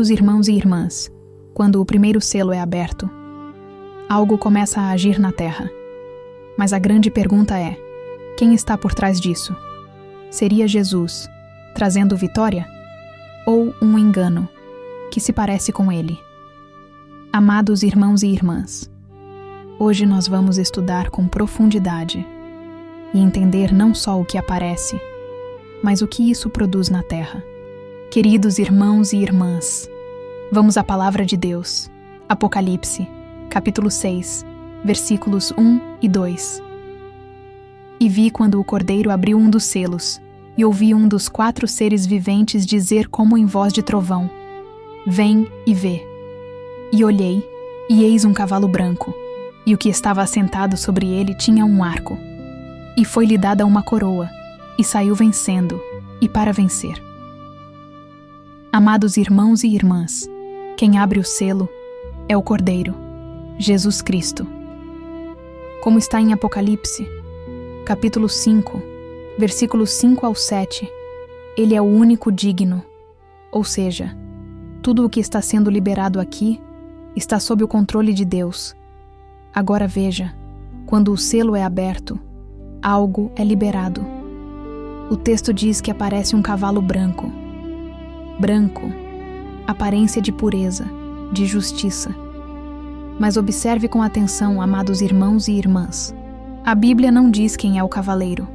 Amados irmãos e irmãs, quando o primeiro selo é aberto, algo começa a agir na Terra. Mas a grande pergunta é: quem está por trás disso? Seria Jesus, trazendo vitória? Ou um engano, que se parece com ele? Amados irmãos e irmãs, hoje nós vamos estudar com profundidade e entender não só o que aparece, mas o que isso produz na Terra. Queridos irmãos e irmãs, vamos à Palavra de Deus. Apocalipse, capítulo 6, versículos 1 e 2. E vi quando o Cordeiro abriu um dos selos, e ouvi um dos 4 seres viventes dizer como em voz de trovão: Vem e vê. E olhei, e eis um cavalo branco, e o que estava assentado sobre ele tinha um arco. E foi-lhe dada uma coroa, e saiu vencendo, e para vencer. Amados irmãos e irmãs, quem abre o selo é o Cordeiro, Jesus Cristo. Como está em Apocalipse, capítulo 5, versículos 5 ao 7, ele é o único digno, ou seja, tudo o que está sendo liberado aqui está sob o controle de Deus. Agora veja, quando o selo é aberto, algo é liberado. O texto diz que aparece um cavalo branco. Branco, aparência de pureza, de justiça. Mas observe com atenção, amados irmãos e irmãs. A Bíblia não diz quem é o cavaleiro.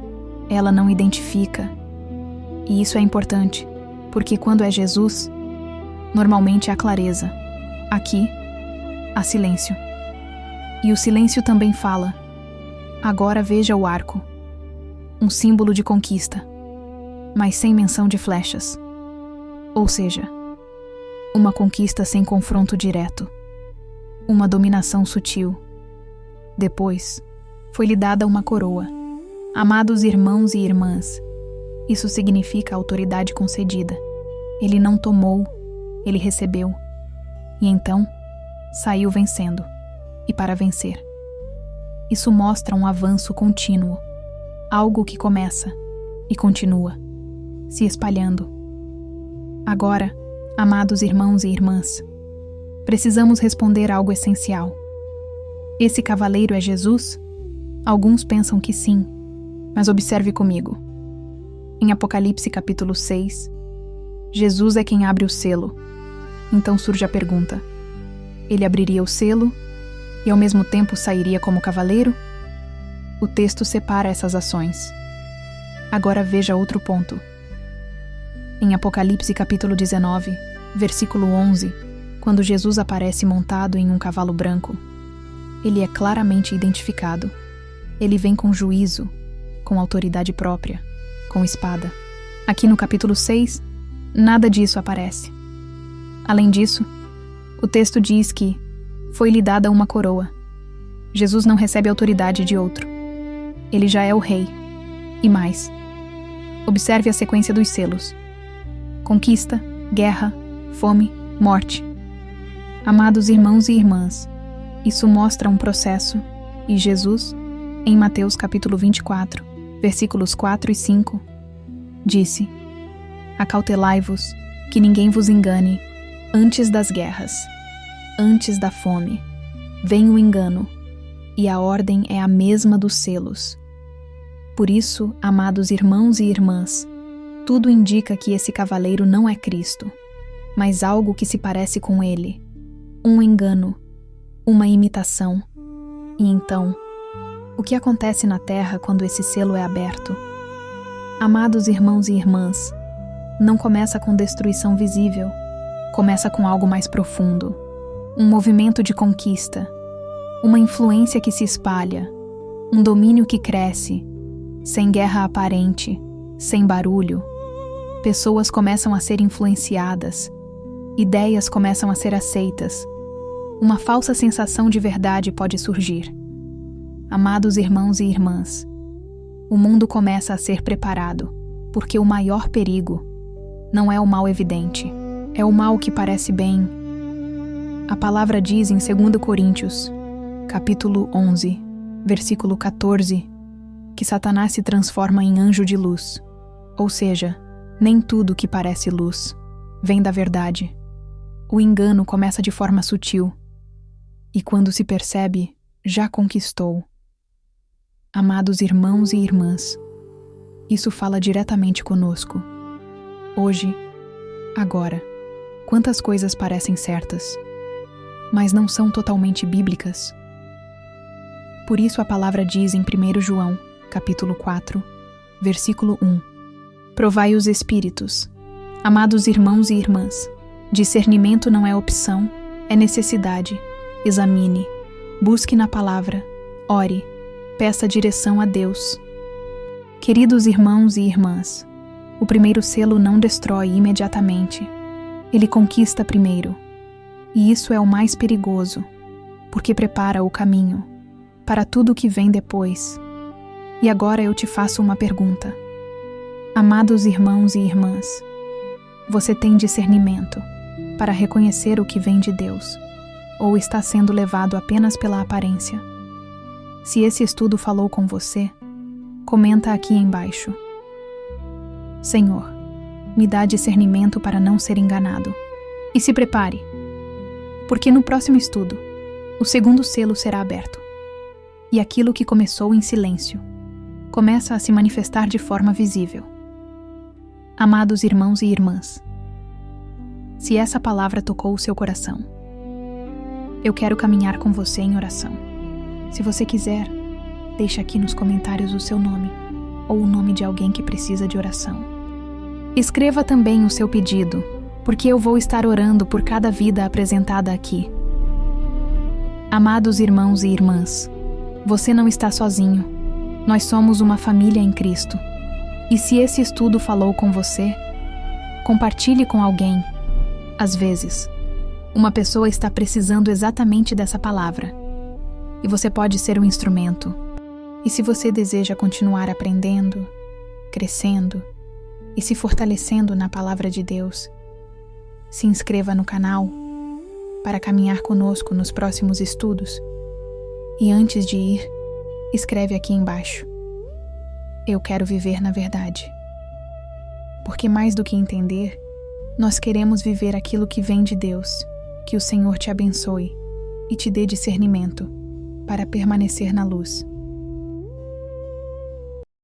Ela não identifica. E isso é importante, porque quando é Jesus, normalmente há clareza. Aqui, há silêncio. E o silêncio também fala. Agora veja o arco. Um símbolo de conquista, mas sem menção de flechas. Ou seja, uma conquista sem confronto direto. Uma dominação sutil. Depois, foi-lhe dada uma coroa. Amados irmãos e irmãs, isso significa autoridade concedida. Ele não tomou, ele recebeu. E então, saiu vencendo, e para vencer. Isso mostra um avanço contínuo, algo que começa e continua, se espalhando. Agora, amados irmãos e irmãs, precisamos responder algo essencial. Esse cavaleiro é Jesus? Alguns pensam que sim, mas observe comigo. Em Apocalipse capítulo 6, Jesus é quem abre o selo. Então surge a pergunta: ele abriria o selo e ao mesmo tempo sairia como cavaleiro? O texto separa essas ações. Agora veja outro ponto. Em Apocalipse capítulo 19, versículo 11, quando Jesus aparece montado em um cavalo branco, ele é claramente identificado. Ele vem com juízo, com autoridade própria, com espada. Aqui no capítulo 6, nada disso aparece. Além disso, o texto diz que foi-lhe dada uma coroa. Jesus não recebe autoridade de outro. Ele já é o rei. E mais. Observe a sequência dos selos. Conquista, guerra, fome, morte. Amados irmãos e irmãs, isso mostra um processo, e Jesus, em Mateus capítulo 24, versículos 4 e 5, disse: Acautelai-vos, que ninguém vos engane, antes das guerras, antes da fome, vem o engano, e a ordem é a mesma dos selos. Por isso, amados irmãos e irmãs, tudo indica que esse cavaleiro não é Cristo, mas algo que se parece com ele, um engano, uma imitação. E então, o que acontece na Terra quando esse selo é aberto? Amados irmãos e irmãs, não começa com destruição visível, começa com algo mais profundo, um movimento de conquista, uma influência que se espalha, um domínio que cresce, sem guerra aparente, sem barulho. Pessoas começam a ser influenciadas, ideias começam a ser aceitas, uma falsa sensação de verdade pode surgir. Amados irmãos e irmãs, o mundo começa a ser preparado, porque o maior perigo não é o mal evidente, é o mal que parece bem. A palavra diz em 2 Coríntios, capítulo 11, versículo 14, que Satanás se transforma em anjo de luz, ou seja, nem tudo que parece luz vem da verdade. o engano começa de forma sutil, e quando se percebe, já conquistou. Amados irmãos e irmãs, isso fala diretamente conosco. Hoje, agora, quantas coisas parecem certas, mas não são totalmente bíblicas? Por isso a palavra diz em 1 João, capítulo 4, versículo 1: Provai os espíritos. Amados irmãos e irmãs, discernimento não é opção, é necessidade. Examine, busque na palavra, ore, peça direção a Deus. Queridos irmãos e irmãs, o primeiro selo não destrói imediatamente. Ele conquista primeiro. E isso é o mais perigoso, porque prepara o caminho para tudo o que vem depois. E agora eu te faço uma pergunta. Amados irmãos e irmãs, você tem discernimento para reconhecer o que vem de Deus, ou está sendo levado apenas pela aparência? Se esse estudo falou com você, comenta aqui embaixo. Senhor, me dá discernimento para não ser enganado. E se prepare, porque no próximo estudo, o segundo selo será aberto. E aquilo que começou em silêncio começa a se manifestar de forma visível. Amados irmãos e irmãs, se essa palavra tocou o seu coração, eu quero caminhar com você em oração. Se você quiser, deixe aqui nos comentários o seu nome ou o nome de alguém que precisa de oração. Escreva também o seu pedido, porque eu vou estar orando por cada vida apresentada aqui. Amados irmãos e irmãs, você não está sozinho. Nós somos uma família em Cristo. E se esse estudo falou com você, compartilhe com alguém. Às vezes, uma pessoa está precisando exatamente dessa palavra. E você pode ser um instrumento. E se você deseja continuar aprendendo, crescendo e se fortalecendo na palavra de Deus, se inscreva no canal para caminhar conosco nos próximos estudos. E antes de ir, escreve aqui embaixo: eu quero viver na verdade. Porque mais do que entender, nós queremos viver aquilo que vem de Deus. Que o Senhor te abençoe e te dê discernimento para permanecer na luz.